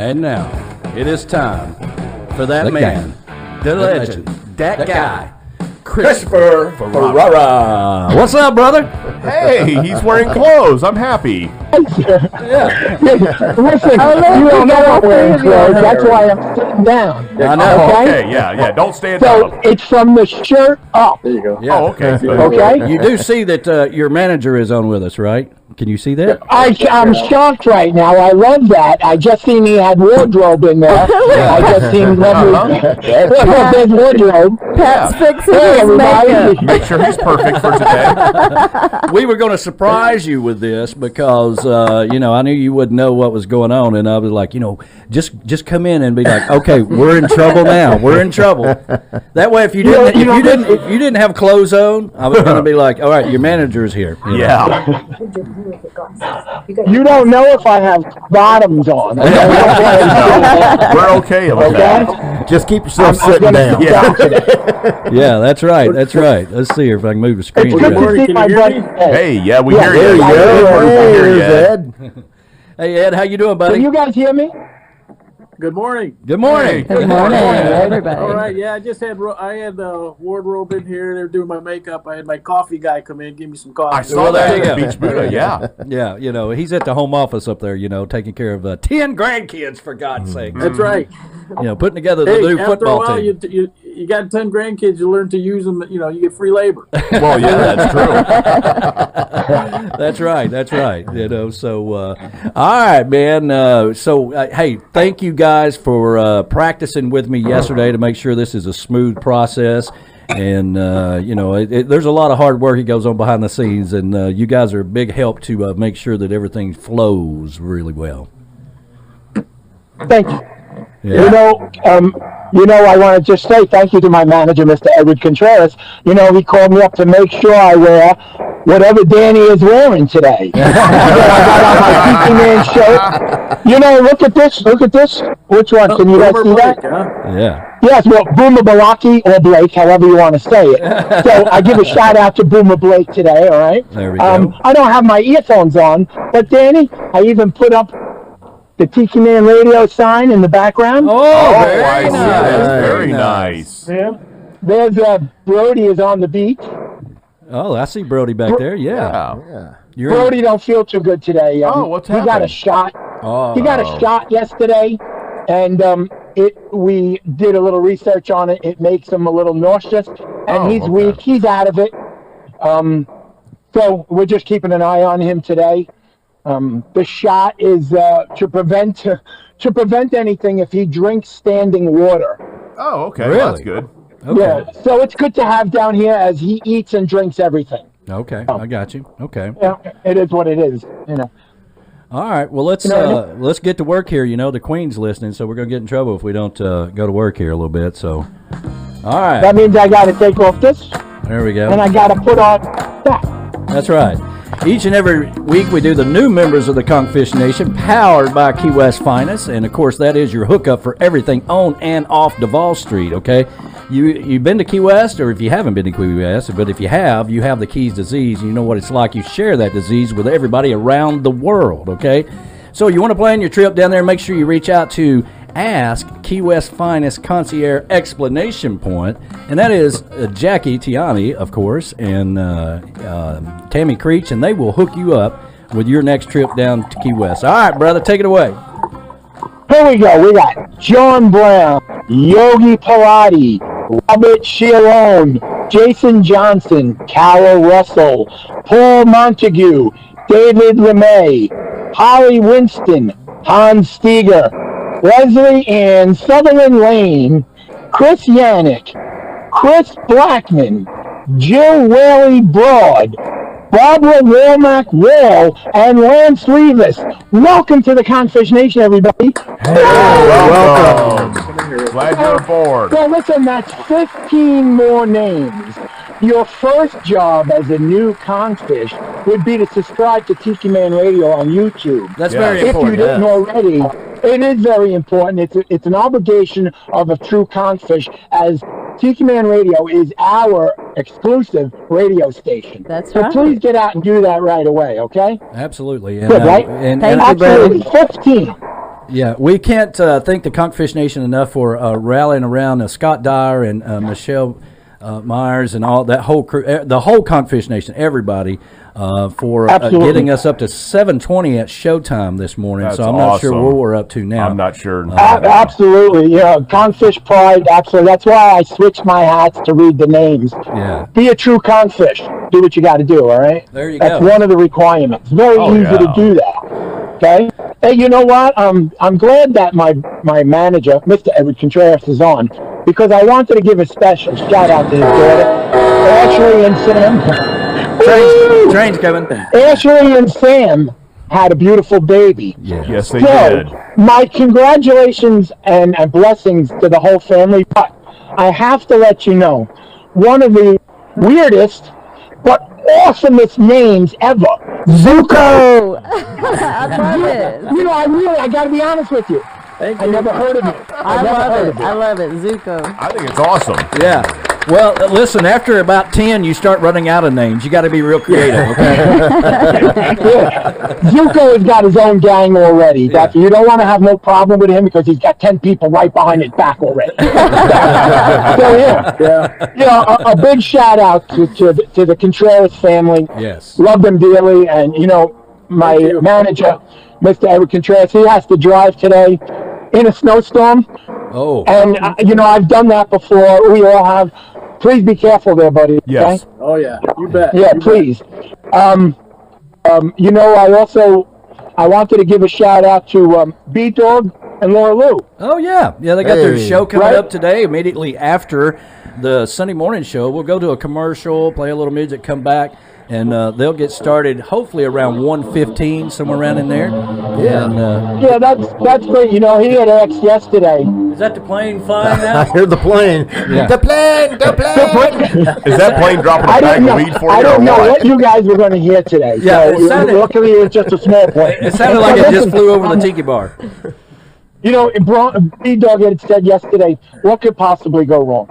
And now, it is time for that man, the legend, that guy, Christopher Ferrara. What's up, brother? Hey, he's wearing clothes. I'm happy. Yeah. Listen, you don't know I'm wearing clothes. That's why I'm sitting down. I know. Okay, yeah. Don't stand So up. it's from the shirt up. There you go. Yeah. Oh, okay. Okay? You do see that your manager is on with us, right? Can you see that? I'm shocked right now. I love that. I just seen he had wardrobe in there. I just seen lovely. There's wardrobe. Pat's fixing Hey, his everybody. makeup. Make sure he's perfect for today. We were going to surprise you with this because, I knew you wouldn't know what was going on, and I was like, just come in and be like, okay, we're in trouble now. We're in trouble. That way, if you didn't have clothes on, I was going to be like, all right, your manager's here. You know? Yeah. You don't know if I have bottoms on. We're okay. Okay? Just keep yourself sitting down. Yeah, that's right. That's right. Let's see here if I can move the screen. It's good to see my buddy. Hey, yeah, we hear There you. you go. We hear There's you. Ed. Hey, Ed, how you doing, buddy? Can you guys hear me? Good morning. Good morning. Hey. Good morning, everybody. All right, yeah, I had the wardrobe in here. They were doing my makeup. I had my coffee guy come in, give me some coffee. I saw Well, there that you at go. Beach Buddha, yeah. Yeah, he's at the home office up there, taking care of 10 grandkids, for God's sake. That's right. Putting together the Hey, new after a football while, team. you got 10 grandkids, you learn to use them, you get free labor. Well, yeah, that's true. That's right. So, all right, man. Hey, thank you guys for practicing with me yesterday to make sure this is a smooth process. And, there's a lot of hard work that goes on behind the scenes, and you guys are a big help to make sure that everything flows really well. Thank you. Yeah. I want to just say thank you to my manager, Mr. Edward Contreras. He called me up to make sure I wear whatever Danny is wearing today. I got on my Tiki Man shirt. Look at this. Which one? Can you guys see that? Yeah. Yes, well, Boomer Balaki or Blake, however you want to say it. So I give a shout out to Boomer Blake today, all right? There we go. I don't have my earphones on, but Danny, I even put up the Tiki Man Radio sign in the background. I see that. Very nice. Yeah. There's Brody is on the beach. Oh, I see Brody back there. Yeah. Yeah. Brody don't feel too good today. What's He got a happened? shot. Oh. He got a shot yesterday, and we did a little research on it. It makes him a little nauseous, and he's weak. He's out of it. So we're just keeping an eye on him today. The shot is to prevent anything if he drinks standing water. Oh, okay. Really? Well, that's good. Okay. Yeah, so it's good to have down here as he eats and drinks everything. Okay. I got you. Okay. Yeah, it is what it is. All right. Well, let's get to work here. The Queen's listening, so we're gonna get in trouble if we don't go to work here a little bit. So, all right. That means I got to take off this, There we go. and I got to put on that. That's right. Each and every week we do the new members of the Conchfish Nation, powered by Key West Finest, and of course that is your hookup for everything on and off Duval Street. Okay, you've been to Key West, or if you haven't been to Key West, but if you have the Keys disease. You know what it's like. You share that disease with everybody around the world. Okay, so you want to plan your trip down there. Make sure you reach out to Ask Key West Finest Concierge Explanation Point, and that is Jackie Tiani, of course, and Tammy Creech, and they will hook you up with your next trip down to Key West. All right, brother, take it away. Here we go. We got John Brown, Yogi Pilati, Robert Chiarone, Jason Johnson, Carol Russell, Paul Montague, David LeMay, Holly Winston, Hans Steger, Leslie Ann Sutherland Lane, Chris Yannick, Chris Blackman, Jill Whaley Broad, Barbara Womack Wall, and Lance Rivas. Welcome to the Conchfish Nation, everybody. Welcome. Glad you're aboard. Well, listen, that's 15 more names. Your first job as a new conchfish would be to subscribe to Tiki Man Radio on YouTube. That's very important. If you didn't already, it is very important. It's an obligation of a true conchfish, as Tiki Man Radio is our exclusive radio station. That's so right. please get out and do that right away, okay? Absolutely. And, Good, right? And Thank you, Absolutely. 15. Yeah, we can't thank the Conchfish Nation enough for rallying around Scott Dyer and Michelle Myers and all that whole crew, the whole Conchfish Nation, everybody, for getting us up to 7:20 at showtime this morning. That's so I'm not sure awesome. what we're up to now. I'm not sure. Absolutely, Conchfish Pride. Absolutely, that's why I switched my hats to read the names. Yeah. Be a true confish. Do what you got to do. All right. There you That's go. one of the requirements. Very easy to do that. Okay. Hey, you know what? I'm glad that my manager, Mr. Edward Contreras, is on, because I wanted to give a special shout out to his daughter, Ashley and Sam. Train's coming. Ashley and Sam had a beautiful baby. Yeah. Yes, they So, did. my congratulations and blessings to the whole family. But I have to let you know, one of the weirdest but awesomest names ever, Zuko. I love it. I got to be honest with you. Thank I you. never heard of it. I love it. Zuko. I think it's awesome. Yeah. Well, listen, after about 10, you start running out of names. You got to be real creative, okay? Zuko has got his own gang already. Yeah. You don't want to have no problem with him because he's got 10 people right behind his back already. A big shout out to the Contreras family. Yes. Love them dearly. And, my manager, Mr. Edward Contreras, he has to drive today in a snowstorm. Oh. And, I've done that before. We all have. Please be careful there, buddy. Yes. Okay? Oh yeah, you bet. Yeah, You please. I wanted to give a shout out to B-Dog and Laura Lou. Oh, yeah. Yeah, they got their Hey. show coming Right. up today immediately after the Sunday morning show. We'll go to a commercial, play a little music, come back, and they'll get started hopefully around 1:15, somewhere around in there. Yeah. And, Yeah, that's great. He had asked yesterday. is that the plane flying I now? hear the plane. Yeah. The plane. Is that plane dropping a I bag didn't of know. weed for I you or don't know what? what you guys were going to hear today. Yeah, it so sounded- luckily it was just a small plane. It sounded like it just flew over the tiki bar. B-Dog had said yesterday, what could possibly go wrong?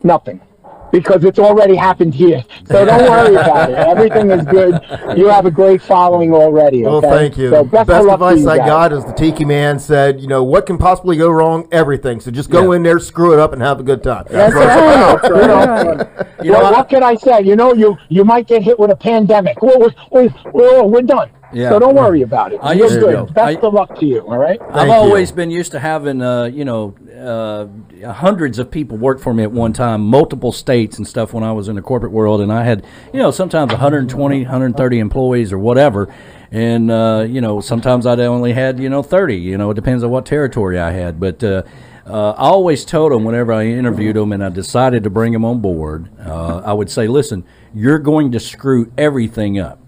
Nothing. Because it's already happened here. So don't worry about it. Everything is good. You have a great following already. Well, Okay? thank you. So best of luck to advice you I guys. got is the Tiki Man said, what can possibly go wrong? Everything. So just go in there, screw it up, and have a good time. That's right. You know, What can I say? You might get hit with a pandemic. We're done. Yeah. So don't worry about it. I You're used to good. go. Best of luck to you. All right. I've Thank you. always been used to having, hundreds of people work for me at one time, multiple states and stuff when I was in the corporate world. And I had, sometimes 120, 130 employees or whatever. And, sometimes I only had, 30. It depends on what territory I had. But I always told them whenever I interviewed them and I decided to bring them on board, I would say, listen, you're going to screw everything up.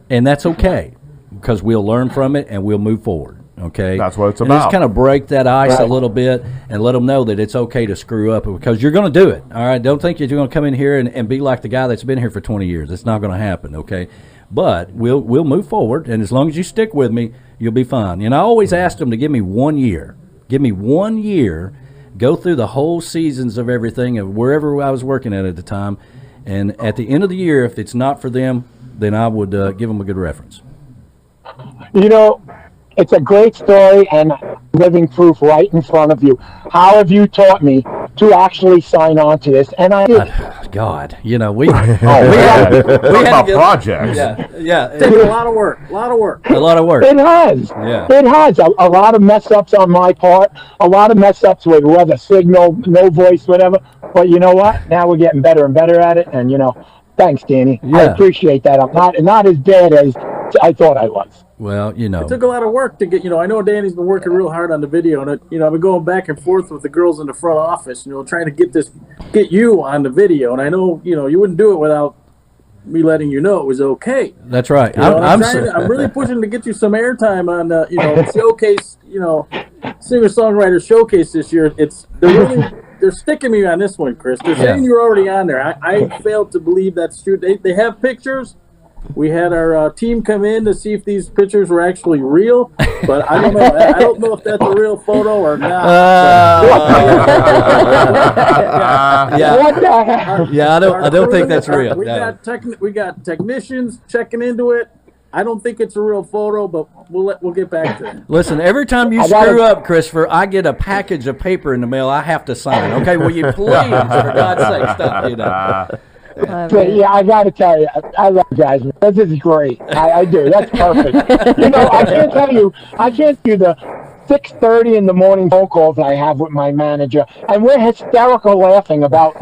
And that's okay, because we'll learn from it and we'll move forward. Okay, That's what it's and about. just kind of break that ice a little bit and let them know that it's okay to screw up, because you're going to do it. All right, don't think you're going to come in here and be like the guy that's been here for 20 years. It's not going to happen. Okay, but we'll move forward, and as long as you stick with me, you'll be fine. And I always asked them to give me 1 year. Give me 1 year, go through the whole seasons of everything of wherever I was working at the time, and at the end of the year, if it's not for them, then I would give them a good reference. It's a great story and living proof right in front of you. How have you taught me to actually sign on to this? And I did. God, we Talk about projects. yeah, It's a lot of work. A lot of work. a lot of work. It has. Yeah. It has. A lot of mess ups on my part. A lot of mess ups with weather signal, no voice, whatever. But you know what? Now we're getting better and better at it. And thanks, Danny. I Yeah. appreciate that. I'm not as bad as I thought I was. Well, It took a lot of work to get, I know Danny's been working real hard on the video, and I've been going back and forth with the girls in the front office, trying to get you on the video. And I know, you wouldn't do it without me letting you know it was okay. that's right. I'm really pushing to get you some airtime on the, showcase, singer-songwriter showcase this year. They're sticking me on this one, Chris. They're saying you're already on there. I failed to believe that's true. They have pictures. We had our team come in to see if these pictures were actually real, but I don't know. I don't know if that's a real photo or not. Yeah, What the heck? yeah. I don't think that's real. We No. got technicians checking into it. I don't think it's a real photo, but we'll get back to it. Listen, every time you screw up, Christopher, I get a package of paper in the mail I have to sign. Okay, will you please, for God's sake, stop? Yeah, I got to tell you, I love you guys. This is great. I do. That's perfect. I can't tell you the 6:30 in the morning phone calls I have with my manager, and we're hysterical laughing about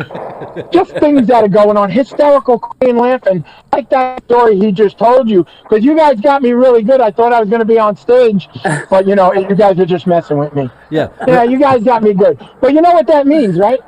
just things that are going on. Hysterical crying, laughing, like that story he just told you. Because you guys got me really good. I thought I was going to be on stage, but you guys are just messing with me. Yeah, you guys got me good. But you know what that means, right?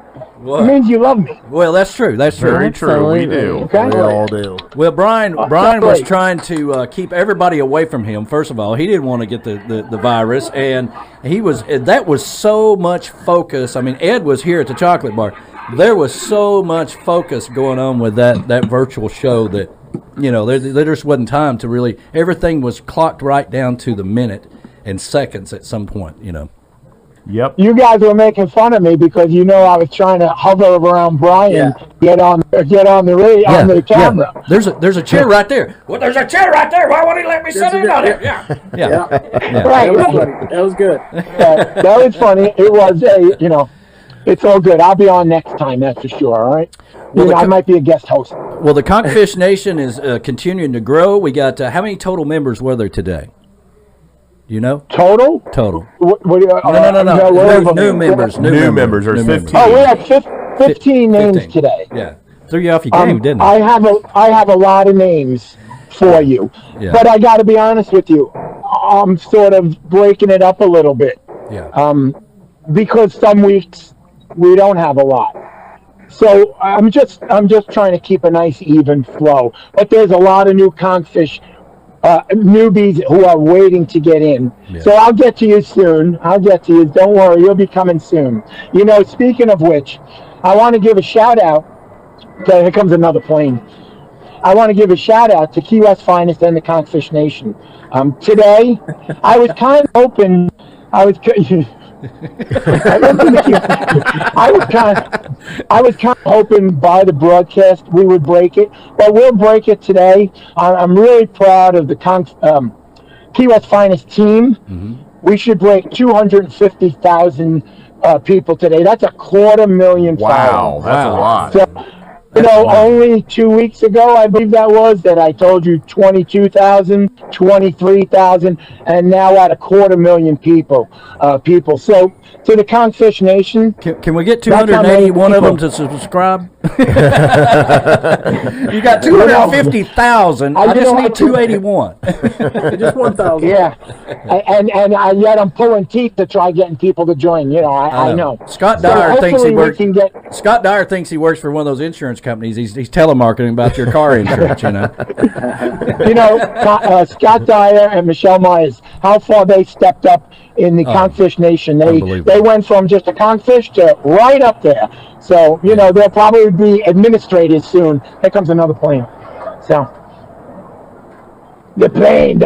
It means you love me. Well, that's true. That's very true. We do. Okay? We all do. Well, Brian was trying to keep everybody away from him. First of all, he didn't want to get the virus, and that was so much focus. I mean, Ed was here at the chocolate bar. There was so much focus going on with that virtual show that there just wasn't time to really. Everything was clocked right down to the minute and seconds at some point. Yep. You guys were making fun of me because I was trying to hover around Brian, get on the camera. Yeah. There's a chair right there. Well, there's a chair right there. Why won't he let me sit in on it? Yeah. Right. That was good. That was funny. It was it's all good. I'll be on next time, that's for sure. All right. Well, I might be a guest host. Well, the Conchfish Nation is continuing to grow. We got how many total members were there today? You know? Total. No. New members. New members. There's 15. Oh, we have 15 names today. Yeah. Threw you off your game, didn't it? I have a lot of names for you. Yeah. But I got to be honest with you. I'm sort of breaking it up a little bit. Yeah. Because some weeks we don't have a lot. So I'm just trying to keep a nice even flow. But there's a lot of new Conchfish newbies who are waiting to get in. Yeah. So I'll get to you soon. Don't worry, you'll be coming soon. Speaking of which, I want to give a shout out. Here comes another plane. I want to give a shout out to Key West Finest and the Conchfish Nation. Today, I was kind of hoping, I was kind of hoping by the broadcast we would break it, but we'll break it today. I'm really proud of the Key West Finest team. Mm-hmm. We should break 250,000 people today. That's 250,000 Wow, that's a lot. So, only 2 weeks ago, I believe that I told you 22,000, 23,000, and now at 250,000 people. So, to the Conchfish Nation. Can we get 281 of them to subscribe? You got 250,000. I just need 281. Just 1,000. Yeah, and yet I'm pulling teeth to try getting people to join. I know. Scott Dyer thinks he works. Scott Dyer thinks he works for one of those insurance companies. He's telemarketing about your car insurance. Scott Dyer and Michelle Myers. How far they stepped up in the Conchfish Nation. They went from just a conchfish to right up there. So, they'll probably be administrators soon. Here comes another plane. So, the plane.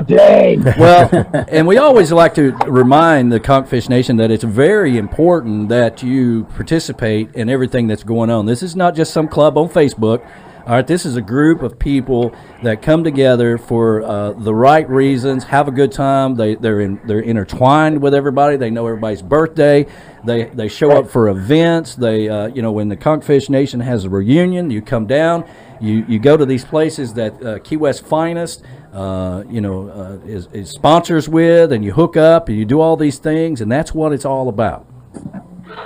Well, and we always like to remind the Conchfish Nation that it's very important that you participate in everything that's going on. This is not just some club on Facebook. All right, this is a group of people that come together for the right reasons, have a good time. They're intertwined with everybody. They know everybody's birthday. They show up for events. They when the Conchfish Nation has a reunion, you come down. You go to these places that Key West Finest is sponsors with, and you hook up and you do all these things, and that's what it's all about.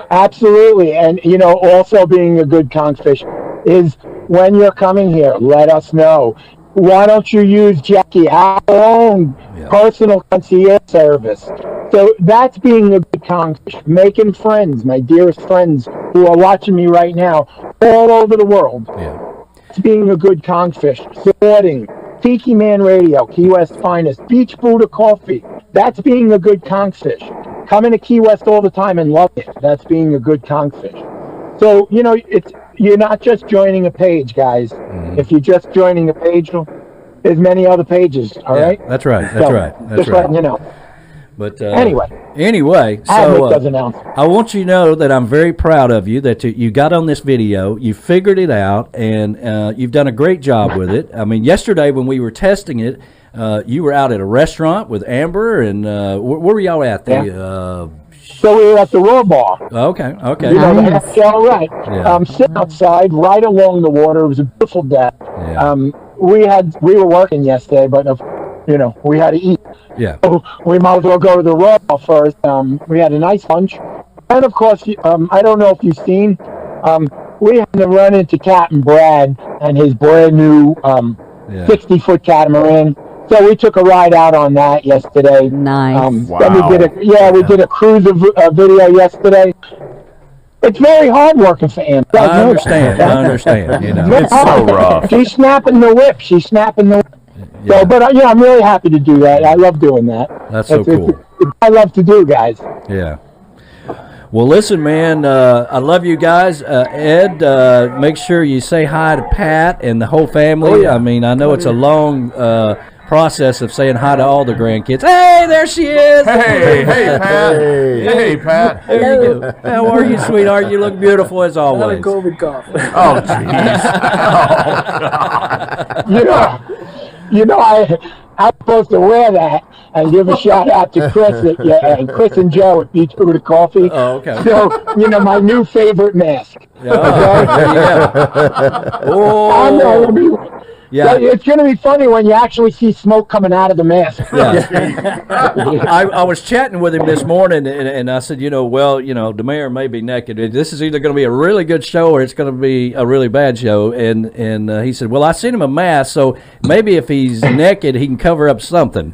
Absolutely, and also being a good conchfish is. When you're coming here, let us know. Why don't you use Jackie, our own personal concierge service? So that's being a good conchfish, making friends, my dearest friends who are watching me right now, all over the world. Yeah. It's being a good conchfish, supporting Tiki Man Radio, Key West Finest, Beach Buddha Coffee. That's being a good conchfish. Coming to Key West all the time and loving it. That's being a good conchfish. So, you're not just joining a page, guys. Mm-hmm. If you're just joining a page, there's many other pages, all right? That's right. Letting you know. But Anyway, so those announcements. I want you to know that I'm very proud of you, that you got on this video, you figured it out, and you've done a great job with it. I mean, yesterday when we were testing it, you were out at a restaurant with Amber, and where were y'all at? So we were at the Raw Bar. Okay. You know, the half shell, right? Yeah. Sitting outside, right along the water. It was a beautiful day. Yeah. We were working yesterday, but you know, we had to eat. Yeah. So we might as well go to the Raw Bar first. We had a nice lunch, and of course, I don't know if you've seen. We had to run into Captain Brad and his brand new 60-foot catamaran. So we took a ride out on that yesterday. Nice. Then we did a cruise video yesterday. It's very hard working for Ann. I understand. You know, It's so rough. She's snapping the whip. Yeah. So, but I'm really happy to do that. I love doing that. That's so cool. I love to do, guys. Yeah. Well, listen, man, I love you guys. Ed, make sure you say hi to Pat and the whole family. Oh, yeah. I mean, I know it's a long process of saying hi to all the grandkids. Hey, there she is. Hey, Pat. Hey, Pat. There you go. How are you, sweetheart? You look beautiful as Not a always. COVID cough. Oh, jeez. Oh, God. You know, I'm supposed to wear that and give a shout out to Chris and Chris and Joe at Beach Buddha Coffee. Oh, okay. So, you know, my new favorite mask. Oh, yeah. It's going to be funny when you actually see smoke coming out of the mask. Yeah. I was chatting with him this morning, and I said, DaMayor may be naked. This is either going to be a really good show or it's going to be a really bad show. And he said, well, I sent him a mask, so maybe if he's naked, he can cover up something.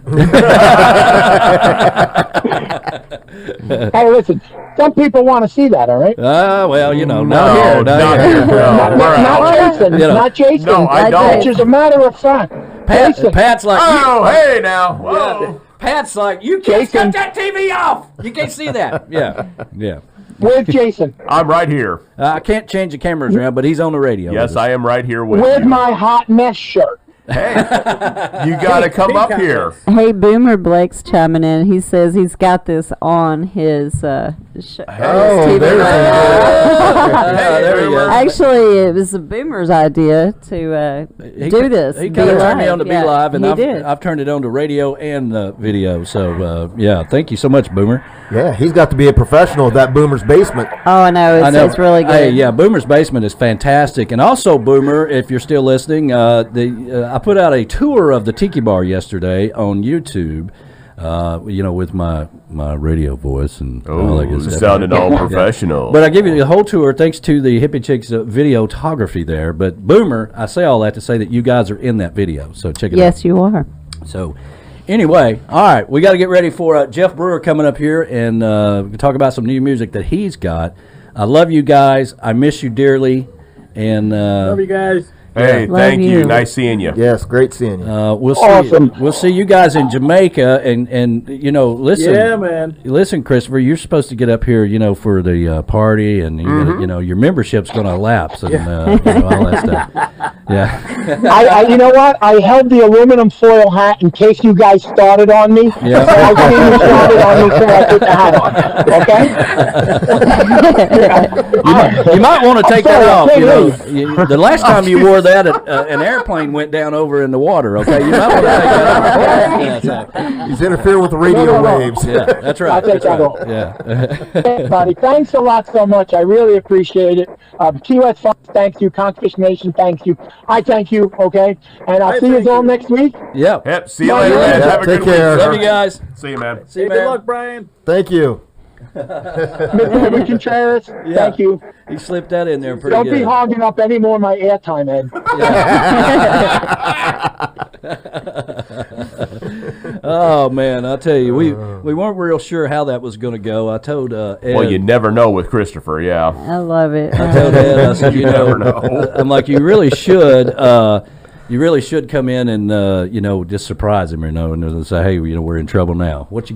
Hey, listen, some people want to see that, all right? Well, not No, here. not here. No, we're out. Jason. You know. Not Jason. No, I don't. It's just a matter of fact. Jason. Pat's like, Oh, hey, now. Whoa. Pat's like, you can't Jason. cut that TV off. You can't see that. Yeah. Where's Jason? I'm right here. I can't change the cameras around, but he's on the radio. Yes, I am right here with Where's you. my hot mess shirt? Hey, you got to come up here. Hey, Boomer Blake's chiming in. He says he's got this on his TV. there you go. Actually, it was the Boomer's idea to do this. He kind of turned me on to Be Live, and did. I've turned it on to radio and video. So, thank you so much, Boomer. Yeah, he's got to be a professional at that Boomer's Basement. Oh, I know. It's really good. Hey, yeah, Boomer's Basement is fantastic. And also, Boomer, if you're still listening, I put out a tour of the Tiki Bar yesterday on YouTube, with my radio voice and all that good stuff. Sounding all professional. But I give you the whole tour thanks to the Hippie Chicks videography there. But Boomer, I say all that to say that you guys are in that video, so check it out. Yes, you are. So, anyway, all right, we got to get ready for Jeff Brewer coming up here and talk about some new music that he's got. I love you guys. I miss you dearly. And Love you guys. Hey, Love thank you. you. Nice seeing you. Yes, great seeing you. we'll see. Awesome. We'll see you guys in Jamaica, and listen. Yeah, man. Listen, Christopher, you're supposed to get up here, for the party, and you gotta, your membership's going to lapse, and all that stuff. Yeah. I you know what? I held the aluminum foil hat in case you guys started on me. Yeah. So I seen you started on me, so I put the hat on. Okay. You might want to take that off. sorry, The last time you wore that, an airplane went down over in the water. Okay, you might want to take that off. He's interfering with the radio waves. Yeah, that's right. I'll take That's that off. right. Yeah. Everybody, thanks a lot so much. I really appreciate it. Key West Farms, thank you. Conchfish Nation, thank you. I thank you, okay? And I'll see you all next week. Yeah. Yep. See you later, man. Have a Take good care. week. Love you guys. See you, man. See you, Hey, good man. luck, Brian. Thank you. Mr. Edwin Contreras, thank you. He slipped that in there pretty Don't good. be hogging up any more of my airtime, Ed. Oh man, I tell you, we weren't real sure how that was going to go. I told Ed. Well, you never know with Christopher, yeah. I love it. I told Ed, I said, never know. I'm like, you really should. You really should come in and just surprise him, and say, hey, we're in trouble now. What you got?